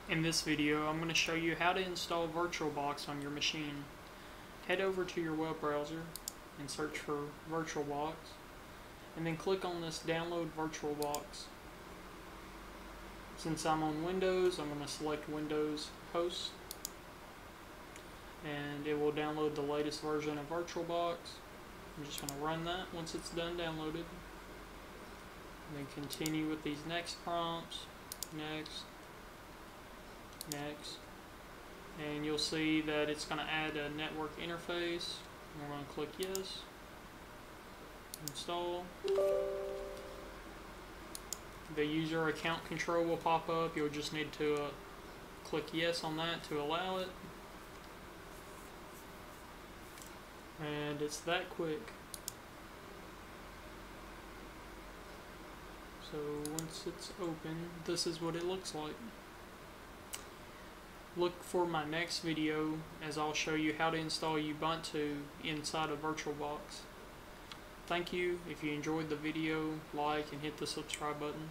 In this video, I'm going to show you how to install Virtualbox on your machine. Head over to your web browser and search for Virtualbox, and then click on this Download Virtualbox. Since I'm on Windows, I'm going to select Windows Host, and it will download the latest version of Virtualbox. I'm just going to run that once it's done downloaded. And then continue with these next prompts. Next. And you'll see that it's going to add a network interface. We're going to click yes. Install. The user account control will pop up. You'll just need to click yes on that to allow it. And it's that quick. So once it's open, this is what it looks like. Look for my next video as I'll show you how to install Ubuntu inside of Virtualbox. Thank you. If you enjoyed the video, like and hit the subscribe button.